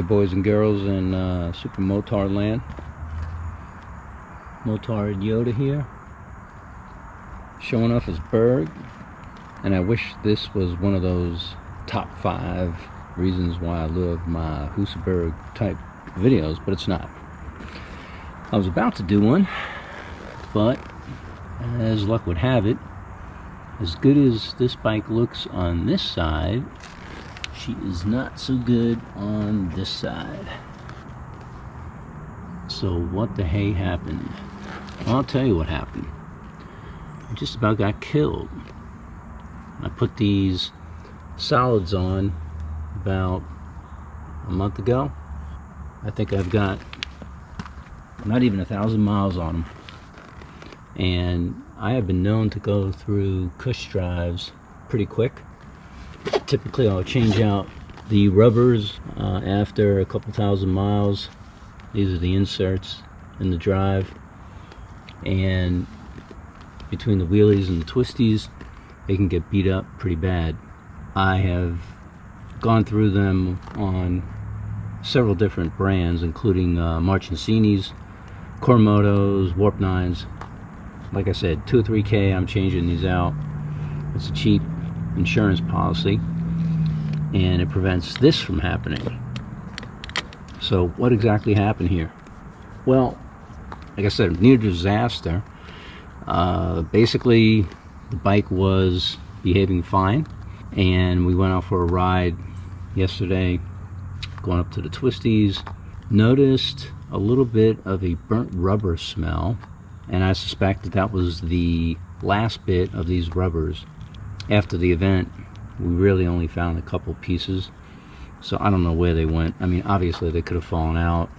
boys and girls in Super Motard land. Motard Yoda here, showing off his Berg. And I wish this was one of those top 5 reasons why I love my Husaberg type videos, but it's not. I was about to do one, but as luck would have it, as good as this bike looks on this side, she is not so good on this side. So what the hey happened? Well, I'll tell you what happened. I just about got killed. I put these solids on about a month ago. I think I've got not even 1,000 miles on them. And I have been known to go through Cush drives pretty quick. Typically I'll change out the rubbers after a couple thousand miles. These are the inserts in the drive, and between the wheelies and the twisties they can get beat up pretty bad. I have gone through them on several different brands, including Marchincini's, Cormotos, Warp 9s. Like I said, 2 or 3K, I'm changing these out. It's a cheap insurance policy, and it prevents this from happening. So what exactly happened here? Well, like I said, near disaster. Basically, the bike was behaving fine, and we went out for a ride yesterday, going up to the twisties. Noticed a little bit of a burnt rubber smell, and I suspect that was the last bit of these rubbers. After the event, we really only found a couple pieces, so I don't know where they went. I mean, obviously they could have fallen out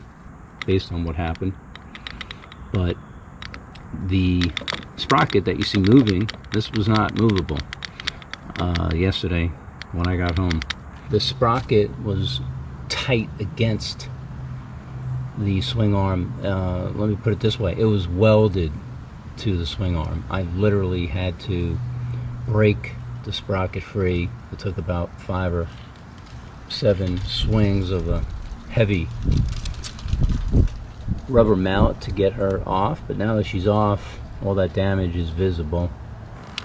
based on what happened, but the sprocket that you see moving, this was not movable yesterday when I got home. The sprocket was tight against the swing arm. Let me put it this way, it was welded to the swing arm. I literally had to break the sprocket free. It took about 5 or 7 swings of a heavy rubber mallet to get her off, but now that she's off, all that damage is visible.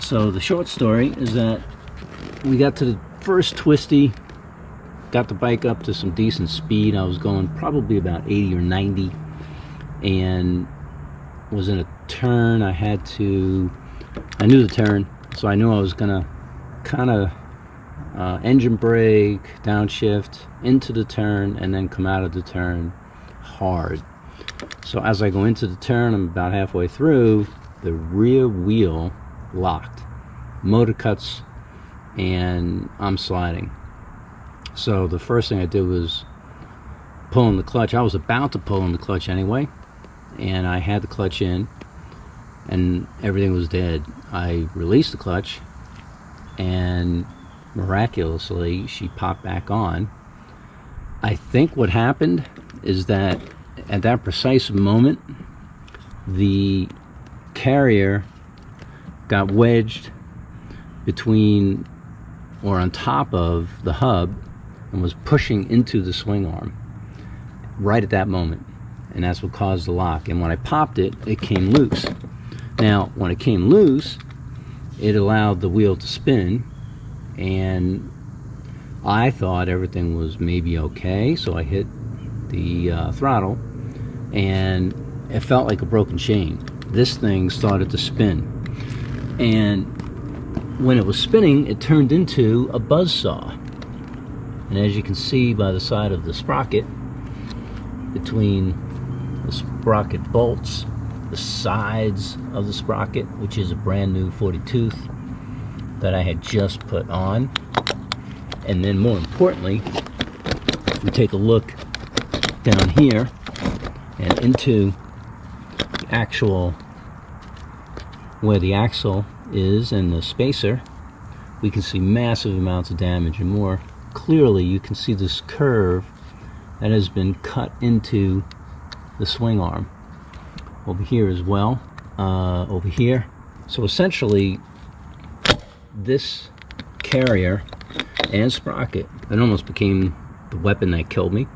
So the short story is that we got to the first twisty, got the bike up to some decent speed. I was going probably about 80 or 90, and was in a turn. I knew the turn, so I knew I was gonna kind of engine brake, downshift into the turn, and then come out of the turn hard. So as I go into the turn, I'm about halfway through, the rear wheel locked, motor cuts, and I'm sliding. So the first thing I did was pulling the clutch. I was about to pull in the clutch anyway, and I had the clutch in, and everything was dead. I released the clutch, and miraculously she popped back on. I think what happened is that at that precise moment, the carrier got wedged between or on top of the hub and was pushing into the swing arm right at that moment, and that's what caused the lock. And when I popped it, it came loose. Now when it came loose, it allowed the wheel to spin, and I thought everything was maybe okay, so I hit the throttle, and it felt like a broken chain. This thing started to spin, and when it was spinning, it turned into a buzzsaw. And as you can see by the side of the sprocket, between the sprocket bolts, the sides of the sprocket, which is a brand new 40 tooth that I had just put on, and then more importantly, if we take a look down here and into the actual, where the axle is and the spacer, we can see massive amounts of damage, and more clearly you can see this curve that has been cut into the swing arm over here as well, over here. So essentially this carrier and sprocket, it almost became the weapon that killed me.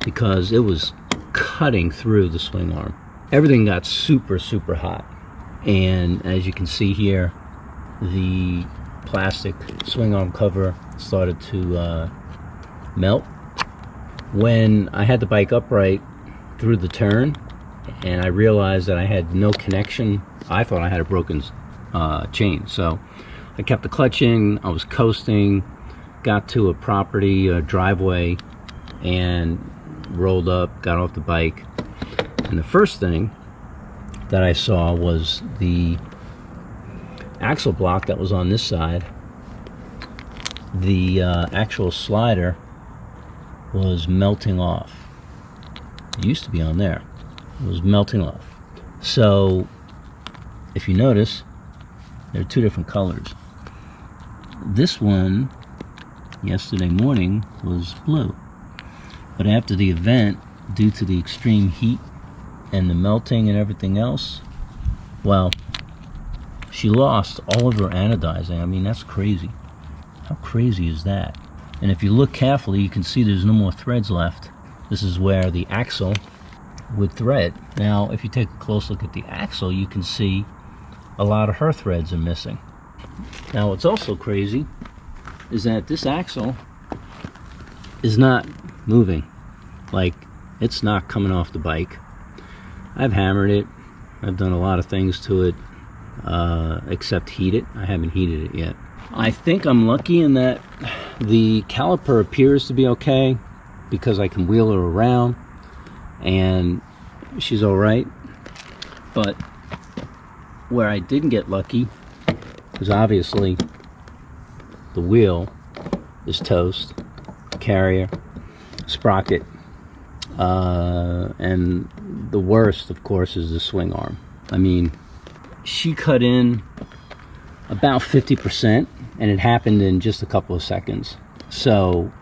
because it was cutting through the swing arm. Everything got super hot, and as you can see here, the plastic swing arm cover started to melt. When I had the bike upright through the turn and I realized that I had no connection, I thought I had a broken chain. So I kept the clutch in, I was coasting, got to a property, a driveway, and rolled up, got off the bike. And the first thing that I saw was the axle block that was on this side. The actual slider was melting off. It used to be on there. It was melting off. So if you notice, there are two different colors. This one yesterday morning was blue, but after the event, due to the extreme heat and the melting and everything else, well, she lost all of her anodizing. I mean, that's crazy. How crazy is that? And if you look carefully, you can see there's no more threads left. This is where the axle would thread. Now, if you take a close look at the axle, you can see a lot of her threads are missing. Now, what's also crazy is that this axle is not moving. Like, it's not coming off the bike. I've hammered it. I've done a lot of things to it, except heat it. I haven't heated it yet. I think I'm lucky in that the caliper appears to be okay because I can wheel her around and she's all right. But where I didn't get lucky was obviously the wheel is toast, carrier, sprocket, and the worst, of course, is the swing arm. I mean, she cut in about 50%, and it happened in just a couple of seconds. So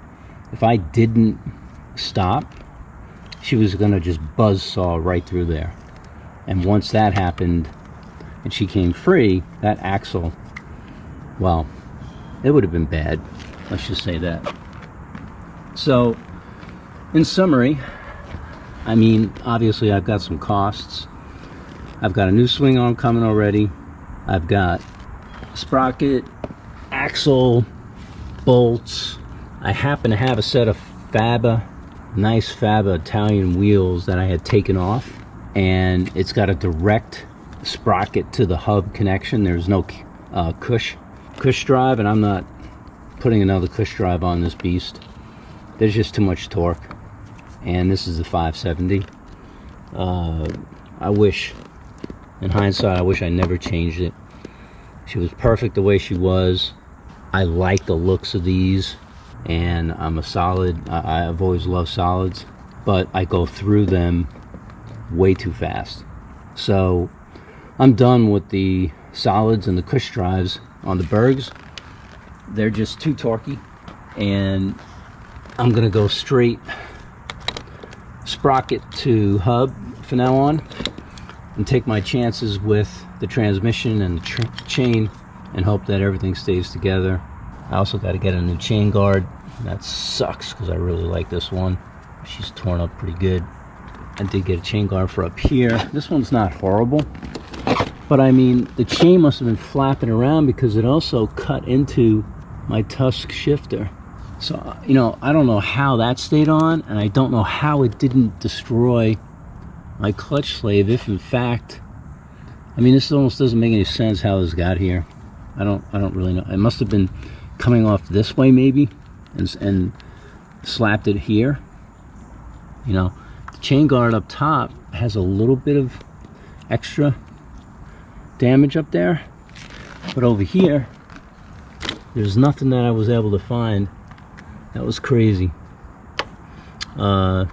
if I didn't stop, she was gonna just buzzsaw right through there. And once that happened and she came free, that axle, well, it would have been bad. Let's just say that. So in summary, I mean, obviously I've got some costs. I've got a new swing arm coming already. I've got sprocket, axle, bolts. I happen to have a set of Faba, nice Faba Italian wheels that I had taken off, and it's got a direct sprocket to the hub connection. There's no Cush drive, and I'm not putting another Cush drive on this beast. There's just too much torque, and this is the 570. I wish, in hindsight, I wish I never changed it. She was perfect the way she was. I like the looks of these, and I'm a solid. I've always loved solids, but I go through them way too fast. So I'm done with the solids and the Cush drives on the Bergs. They're just too torquey, and I'm gonna go straight sprocket to hub from now on and take my chances with the transmission and the chain and hope that everything stays together. I also got to get a new chain guard. That sucks because I really like this one. She's torn up pretty good. I did get a chain guard for up here. This one's not horrible, but I mean, the chain must have been flapping around because it also cut into my tusk shifter. So, you know, I don't know how that stayed on, and I don't know how it didn't destroy my clutch slave, if in fact, I mean, this almost doesn't make any sense how this got here. I don't really know. It must have been coming off this way maybe, and slapped it here. You know, the chain guard up top has a little bit of extra damage up there, but over here there's nothing that I was able to find. That was crazy. So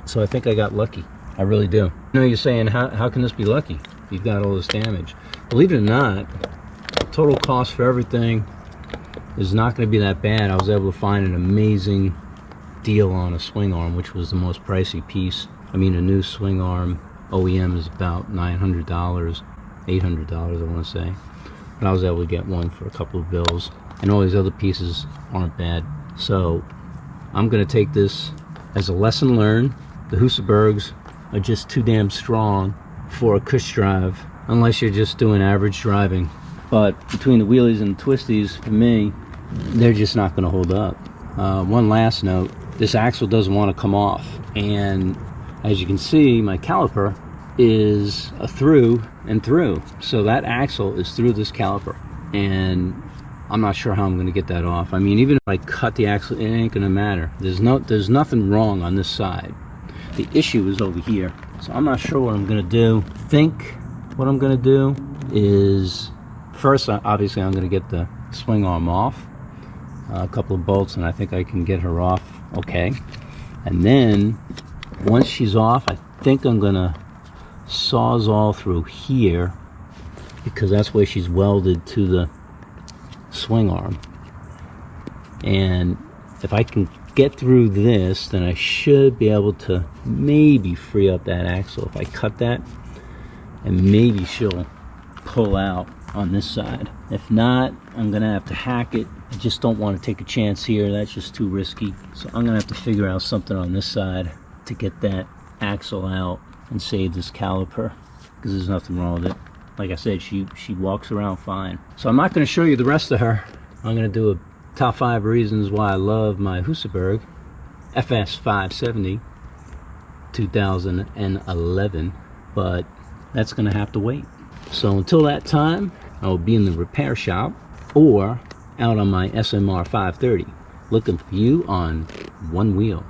I think I got lucky. I really do. You know, you're saying, how can this be lucky? You've got all this damage. Believe it or not, total cost for everything is not going to be that bad. I was able to find an amazing deal on a swing arm, which was the most pricey piece. I mean, a new swing arm OEM is about $900, $800, I want to say. But I was able to get one for a couple of bills, and all these other pieces aren't bad. So I'm going to take this as a lesson learned, the Husabergs are just too damn strong for a Cush drive, unless you're just doing average driving. But between the wheelies and the twisties, for me, they're just not going to hold up. One last note, this axle doesn't want to come off, and as you can see, my caliper is a through and through, so that axle is through this caliper, and I'm not sure how I'm going to get that off. I mean, even if I cut the axle, it ain't going to matter. There's nothing wrong on this side. The issue is over here, so I'm not sure what I'm going to do. I think what I'm going to do is, first, obviously I'm going to get the swing arm off, a couple of bolts, and I think I can get her off okay. And then once she's off, I think I'm going to sawzall through here, because that's where she's welded to the swing arm. And if I can get through this, then I should be able to maybe free up that axle if I cut that, and maybe she'll pull out on this side. If not, I'm gonna have to hack it. I just don't want to take a chance here. That's just too risky. So I'm gonna have to figure out something on this side to get that axle out and save this caliper, because there's nothing wrong with it. Like I said, she walks around fine. So I'm not going to show you the rest of her. I'm going to do a top 5 reasons why I love my Husaberg Fs570 2011, but that's going to have to wait. So until that time, I will be in the repair shop or out on my SMR 530 looking for you on one wheel.